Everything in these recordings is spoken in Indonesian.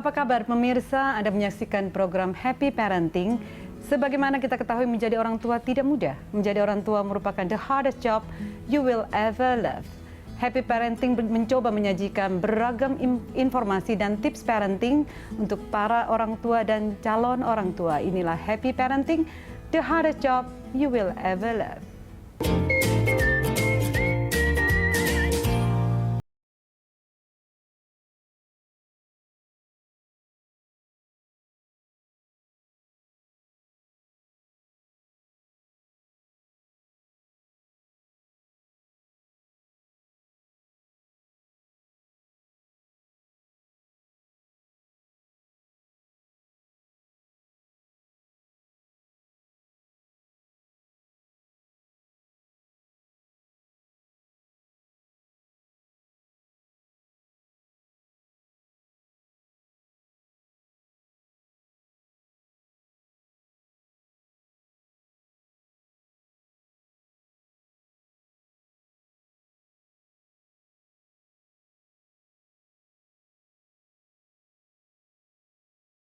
Apa kabar pemirsa? Anda menyaksikan program Happy Parenting. Sebagaimana kita ketahui, menjadi orang tua tidak mudah. Menjadi orang tua merupakan the hardest job you will ever love. Happy Parenting mencoba menyajikan beragam informasi dan tips parenting untuk para orang tua dan calon orang tua. Inilah Happy Parenting, the hardest job you will ever love.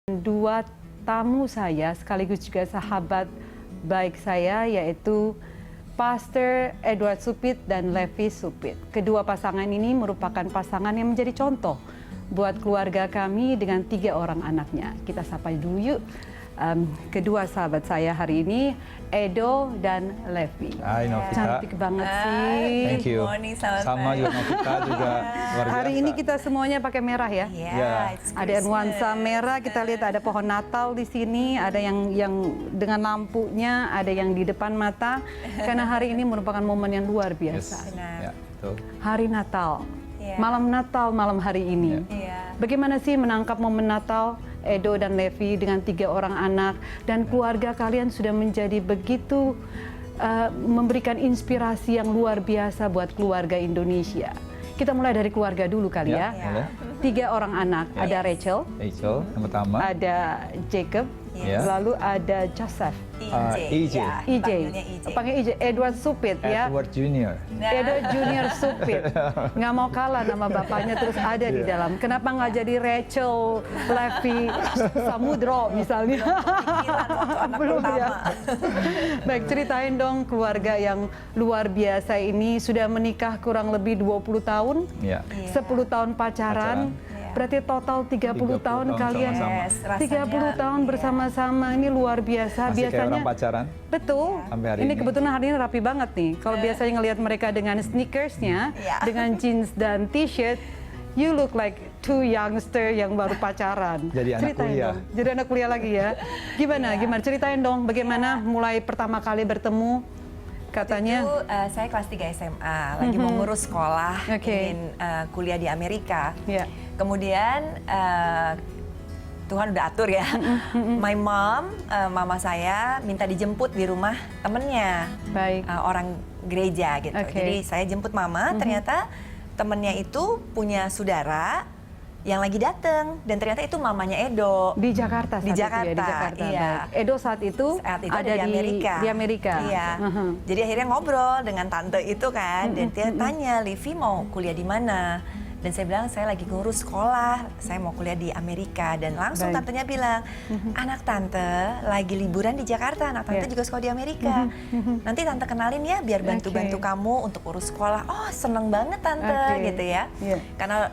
Dua tamu saya sekaligus juga sahabat baik saya, yaitu Pastor Edward Supit dan Levi Supit. Kedua pasangan ini merupakan pasangan yang menjadi contoh buat keluarga kami dengan 3 orang anaknya. Kita sapa dulu yuk kedua sahabat saya hari ini, Edo dan Levi. Hai Novita. Cantik banget sih. Thank you. Morning, Sama juga Novita juga luar biasa. Hari ini kita semuanya pakai merah ya. Ada nuansa merah, kita lihat ada pohon Natal di sini, ada yang dengan lampunya, ada yang di depan mata. Karena hari ini merupakan momen yang luar biasa. Yes. Ya, betul. Hari Natal, malam Natal, malam hari ini. Bagaimana sih menangkap momen Natal, Edo dan Levi dengan 3 orang anak, dan keluarga kalian sudah menjadi begitu memberikan inspirasi yang luar biasa buat keluarga Indonesia. Kita mulai dari keluarga dulu kali ya. 3 orang anak, ada Rachel yang pertama, ada Jacob, lalu ada Joseph. EJ. Panggil EJ. Edward Supit ya. Edward Junior. Edward Junior Supit. Nggak mau kalah nama bapaknya terus ada di dalam. Kenapa nggak jadi Rachel, Levi, Samudro misalnya? Belum ya. Baik, ceritain dong keluarga yang luar biasa ini. Sudah menikah kurang lebih 20 tahun. 10 tahun pacaran. Berarti total 30 tahun kalian. Sama-sama. 30 tahun bersama-sama, ini luar biasa. Masih Biasanya kayak orang pacaran. Betul. Sampai hari ini ini. kebetulan hari ini rapi banget nih. Kalau biasanya ngelihat mereka dengan sneakersnya, dengan jeans dan t-shirt, you look like 2 youngster yang baru pacaran. Jadi anak kuliah. Dong. Jadi anak kuliah lagi ya. Gimana? Ceritain dong bagaimana mulai pertama kali bertemu. Katanya itu saya kelas 3 SMA, lagi mau ngurus sekolah, ingin kuliah di Amerika. Kemudian Tuhan udah atur ya. My mom, mama saya minta dijemput di rumah temennya, orang gereja gitu. Jadi saya jemput mama, ternyata temennya itu punya saudara yang lagi datang, dan ternyata itu mamanya Edo di Jakarta. Di Jakarta. Iya. Edo saat itu ada di Amerika. Di Amerika. Iya. Jadi akhirnya ngobrol dengan tante itu kan, dan dia tanya, Livi mau kuliah di mana? Dan saya bilang, saya lagi ngurus sekolah, saya mau kuliah di Amerika. Dan langsung tantenya bilang, anak tante lagi liburan di Jakarta, anak tante juga sekolah di Amerika. Nanti tante kenalin ya, biar bantu-bantu kamu untuk urus sekolah. Oh, seneng banget tante, gitu ya. Karena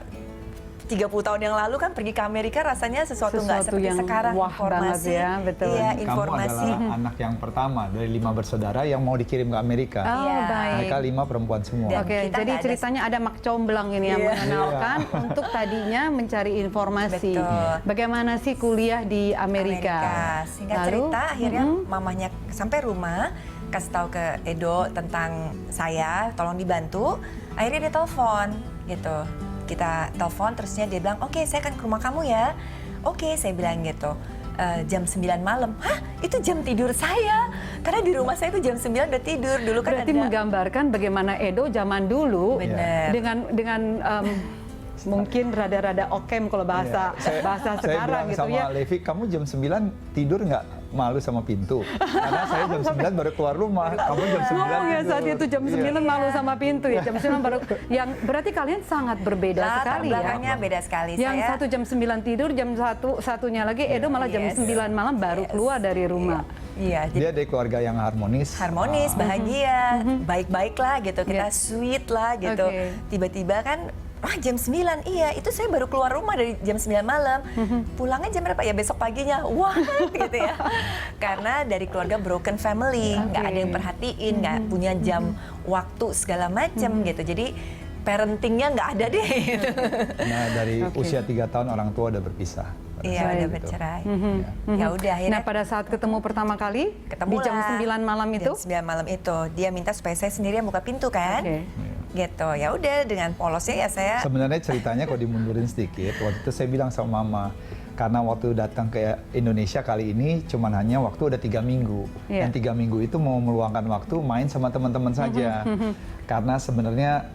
30 tahun yang lalu kan pergi ke Amerika rasanya sesuatu nggak seperti yang sekarang. Wah informasi ya, betul. Informasi. Kamu adalah anak yang pertama dari 5 bersaudara yang mau dikirim ke Amerika. Baik. Mereka 5 perempuan semua. Jadi ceritanya ada Mak Comblang ini yang mengenalkan untuk tadinya mencari informasi. Bagaimana sih kuliah di Amerika. Singkat cerita, akhirnya mamanya sampai rumah kasih tahu ke Edo tentang saya, tolong dibantu. Akhirnya dia telepon gitu. Kita telepon, terusnya dia bilang, oke, saya akan ke rumah kamu ya. Oke, saya bilang gitu. Jam 9 malam. Hah? Itu jam tidur saya. Karena di rumah saya itu jam 9 udah tidur. Dulu kan berarti menggambarkan bagaimana Edo zaman dulu dengan mungkin rada-rada okem kalau bahasa Saya sekarang bilang gitu sama ya. Levi, kamu jam 9 tidur nggak malu sama pintu? Karena saya jam 9 baru keluar rumah, kamu jam 9 Oh ya, saat tidur. itu jam 9 Iya. malu sama pintu ya, jam 9 baru. Yang berarti kalian sangat berbeda Latar sekali ya. belakangnya beda sekali. Yang Saya satu jam 9 tidur, jam satunya lagi Edo malah jam Yes. 9 malam baru keluar dari rumah. iya, Dia dari keluarga yang harmonis. harmonis, bahagia, baik-baik lah gitu, kita sweet lah gitu. Oke. Tiba-tiba kan, wah jam 9, iya itu saya baru keluar rumah dari jam 9 malam. Pulangnya jam berapa ya besok paginya? Wah gitu ya. Karena dari keluarga broken family, nggak ada yang perhatiin, nggak punya jam waktu segala macam gitu. Jadi parentingnya nggak ada deh. Gitu. Nah, dari usia 3 tahun orang tua udah berpisah. Iya, udah bercerai. Ya udah akhirnya Nah, pada saat ketemu pertama kali ketemu di jam lah. 9 malam itu, Jam 9 malam itu dia minta supaya saya sendiri yang buka pintu kan. Oke. Gitu. Ya udah dengan polosnya ya saya Sebenarnya ceritanya kalau dimundurin sedikit, waktu itu saya bilang sama mama, karena waktu datang ke Indonesia kali ini cuman hanya waktu udah 3 minggu. Iya. Dan 3 minggu itu mau meluangkan waktu main sama teman-teman saja. Karena sebenarnya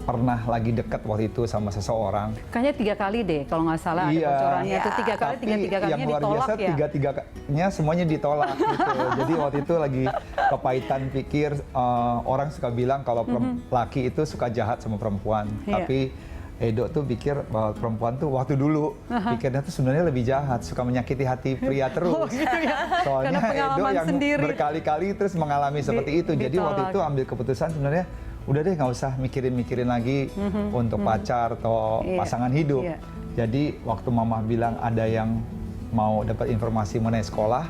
pernah lagi dekat waktu itu sama seseorang. kayaknya 3 kali deh kalau nggak salah ada bocorannya itu 3 kali, Tapi 3 yang kalinya luar ditolak biasa ya. 3-3-nya semuanya ditolak gitu. Jadi waktu itu lagi kepahitan pikir orang suka bilang kalau laki itu suka jahat sama perempuan. Iya. Tapi Edo tuh pikir bahwa perempuan tuh waktu dulu pikirnya tuh sebenarnya lebih jahat, suka menyakiti hati pria terus. Oh gitu ya. Soalnya Karena Edo pengalaman yang sendiri. berkali-kali terus mengalami seperti itu. Jadi waktu ditolak. itu ambil keputusan sebenarnya udah deh nggak usah mikirin lagi untuk pacar atau Iya. pasangan hidup. Iya. Jadi waktu mama bilang ada yang mau dapat informasi mengenai sekolah,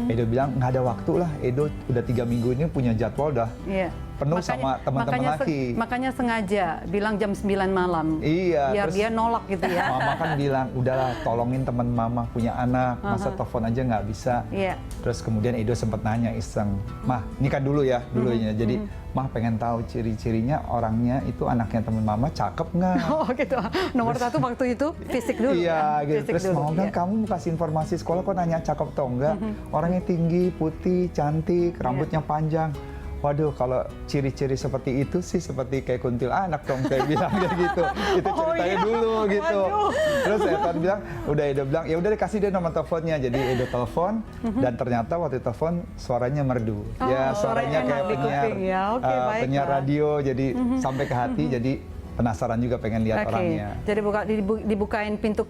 Edo bilang nggak ada waktu lah. Edo udah 3 minggu ini punya jadwal dah Iya. penuh sama teman-teman laki. Makanya sengaja bilang jam 9 malam. Iya, Biar terus dia nolak gitu ya. Mama kan bilang, udahlah tolongin teman mama punya anak, masa telepon aja nggak bisa. Iya. Terus kemudian Edo sempat nanya iseng, Mah, ini kan dulu ya, dulunya. Jadi, Mah pengen tahu ciri-cirinya orangnya itu anaknya teman mama cakep nggak? Oh gitu. Nomor satu waktu itu fisik dulu. Iya, ya? gitu. Fisik Terus dulu, mau bilang, iya. kamu kasih informasi sekolah kok nanya cakep atau enggak? Orangnya tinggi, putih, cantik, rambutnya panjang. Waduh, kalau ciri-ciri seperti itu sih seperti kayak kuntil anak dong, saya bilang kayak gitu. Itu Oh, ceritanya iya? dulu gitu. Waduh. Terus Evan bilang, Edo bilang, ya udah kasih dia nomor teleponnya. Jadi Edo telepon dan ternyata waktu telepon suaranya merdu. Oh, ya suaranya enak kayak di penyiar, kuping ya. Oke, baiklah. penyiar radio. Jadi sampai ke hati. Jadi penasaran juga pengen lihat Oke, orangnya. jadi dibukain pintu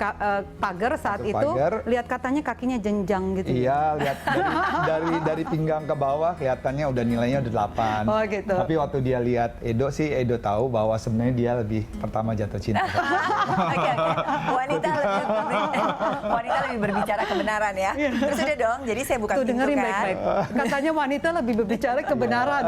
pagar saat Pintu itu, pagar. lihat katanya kakinya jenjang gitu. Iya, lihat dari pinggang ke bawah kelihatannya udah nilainya udah 8. Oh, gitu. Tapi waktu dia lihat Edo sih, Edo tahu bahwa sebenarnya dia lebih pertama jatuh cinta. Oke. Wanita lebih berbicara kebenaran ya. Terus udah dong, jadi saya buka Tuh pintu dengerin kan. baik-baik. Katanya wanita lebih berbicara kebenaran.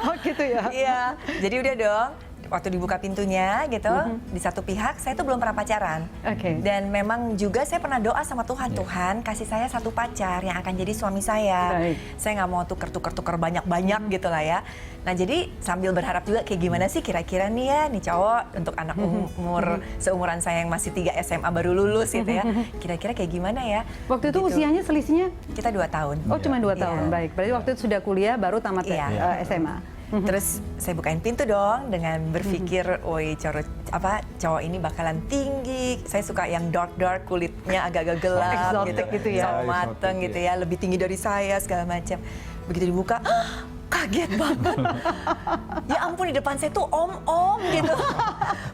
Oh gitu ya. Iya, jadi udah dong. Waktu dibuka pintunya gitu, di satu pihak saya tuh belum pernah pacaran. Oke. Dan memang juga saya pernah doa sama Tuhan, Tuhan kasih saya satu pacar yang akan jadi suami saya. Baik. Saya nggak mau tuker-tuker banyak-banyak gitu lah ya. Nah jadi sambil berharap juga kayak gimana sih kira-kira nih ya, nih cowok untuk anak umur seumuran saya yang masih 3 SMA baru lulus gitu ya. Kira-kira kayak gimana ya? Waktu itu Gitu. usianya selisihnya? Kita 2 tahun. Oh cuma 2 Iya. tahun, baik. Berarti waktu itu sudah kuliah baru tamat Iya. SMA. Terus saya bukain pintu dong dengan berpikir, woi cowok ini bakalan tinggi. Saya suka yang dark kulitnya agak-agak gelap Exotic gitu ya. Sama mateng Exotic, gitu ya, lebih tinggi dari saya segala macam. Begitu dibuka, kaget banget. Ya ampun, di depan saya tuh om-om gitu.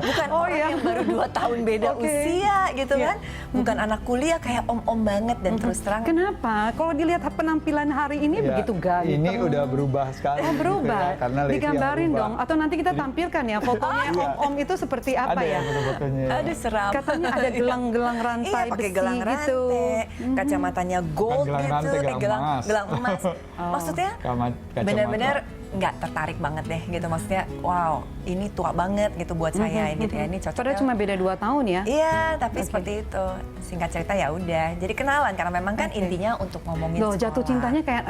Bukan Oh, orang iya. yang baru 2 tahun beda Oke. usia gitu Iya. kan. Bukan anak kuliah, kayak om-om banget dan terus terang. Kenapa? Kalau dilihat penampilan hari ini Ya, begitu ganteng. Ini udah berubah sekali. Oh, berubah. Gitu ya, karena Levi yang Digambarin berubah. dong. Atau nanti kita tampilkan ya fotonya om-om itu seperti apa Ada ya? foto-fotonya. Aduh seram. Katanya ada gelang-gelang rantai Iya, pakai besi gelang gitu. rantai, kacamatanya gold Bukan gelang gitu, rantai, gelang emas. gelang emas. Maksudnya Kacamata. benar-benar nggak tertarik banget deh gitu. Maksudnya, wow, ini tua banget gitu buat saya gitu ya. Ini cocok. Padahal cuma beda 2 tahun ya. Iya, tapi seperti itu. Singkat cerita ya udah. Jadi kenalan karena memang kan Oke. intinya untuk ngomongin Loh, sekolah. jatuh cintanya kayak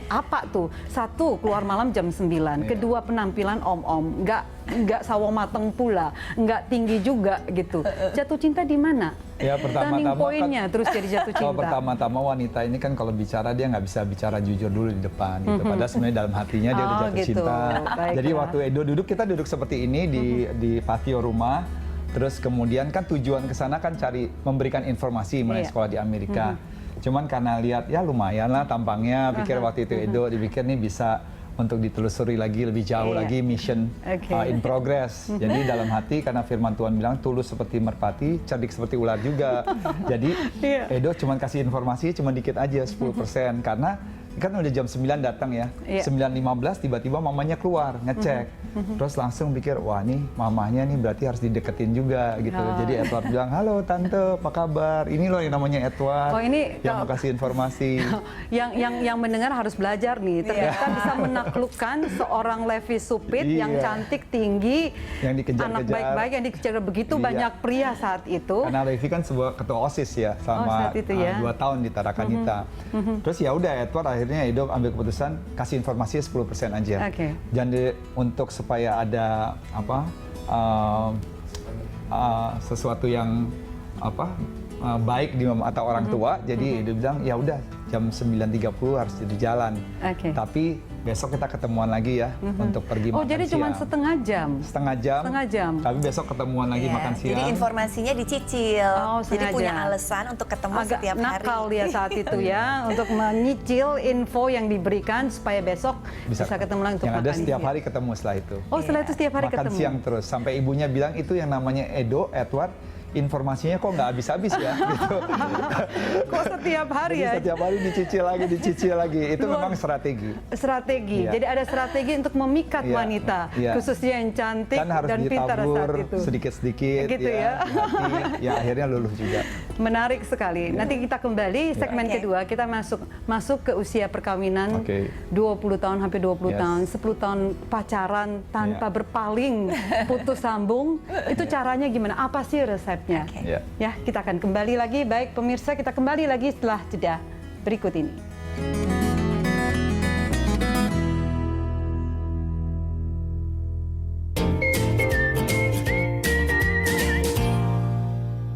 apa tuh? Satu, keluar malam jam 9. Iya. Kedua, penampilan om-om. Nggak sawo mateng pula. Nggak tinggi juga gitu. Jatuh cinta di mana? Ya Turning pertama-tama point-nya terus jadi jatuh Kalau cinta. pertama-tama wanita ini kan kalau bicara dia nggak bisa bicara jujur dulu di depan gitu. Padahal sebenarnya dalam hatinya dia udah Oh, jatuh gitu. cinta. Baiklah. Jadi waktu Edo duduk, kita duduk seperti ini di patio rumah. Terus kemudian kan tujuan ke sana kan cari memberikan informasi mengenai sekolah di Amerika. Cuman karena lihat ya lumayan lah tampangnya, pikir waktu itu Edo dipikir nih bisa untuk ditelusuri lagi lebih jauh lagi mission in progress. Jadi dalam hati karena firman Tuhan bilang tulus seperti merpati, cerdik seperti ular juga. Jadi Edo cuman kasih informasi cuma dikit aja 10% karena kan udah jam 9 datang ya. 9.15 tiba-tiba mamanya keluar ngecek. Terus langsung pikir wah nih mamahnya nih berarti harus dideketin juga gitu. Jadi Edward bilang, "Halo tante, apa kabar? Ini loh yang namanya Edward." Oh, ini yang mau kasih informasi. yang mendengar harus belajar nih. Ternyata bisa menaklukkan seorang Levi Supit yang cantik, tinggi, yang dikejar-kejar, anak baik-baik yang dikejar begitu banyak pria saat itu. Karena Levi kan sebuah ketua OSIS ya selama 2 tahun di Tarakanita. Terus ya udah Edward akhirnya Edo ambil keputusan kasih informasi 10% aja. Jadi untuk supaya ada sesuatu yang baik di mata orang tua, jadi Edo bilang ya udah jam 9.30 harus jadi jalan. Tapi besok kita ketemuan lagi ya untuk pergi makan siang. Oh jadi cuma setengah jam? Setengah jam. Tapi besok ketemuan lagi makan siang. Jadi informasinya dicicil. Jadi punya alasan untuk ketemu setiap hari. Agak nakal dia saat itu ya, untuk menyicil info yang diberikan supaya besok bisa ketemu lagi untuk makan siang. Yang ada setiap hari ketemu setelah itu. Oh setelah itu setiap hari makan ketemu? Siang terus. Sampai ibunya bilang itu yang namanya Edward, informasinya kok nggak habis-habis ya gitu. Kok setiap hari ya? Setiap hari dicicil lagi. Itu memang strategi. Jadi ada strategi untuk memikat wanita, khususnya yang cantik kan harus dan pintar saat itu. Sedikit-sedikit gitu ya. Ya akhirnya luluh juga. Menarik sekali. Nanti kita kembali segmen kedua, kita masuk ke usia perkawinan 20 tahun, hampir 20 tahun, 10 tahun pacaran tanpa berpaling, putus sambung. Itu caranya gimana? Apa sih resepnya? Ya, kita akan kembali lagi. Baik pemirsa, kita kembali lagi setelah jeda berikut ini.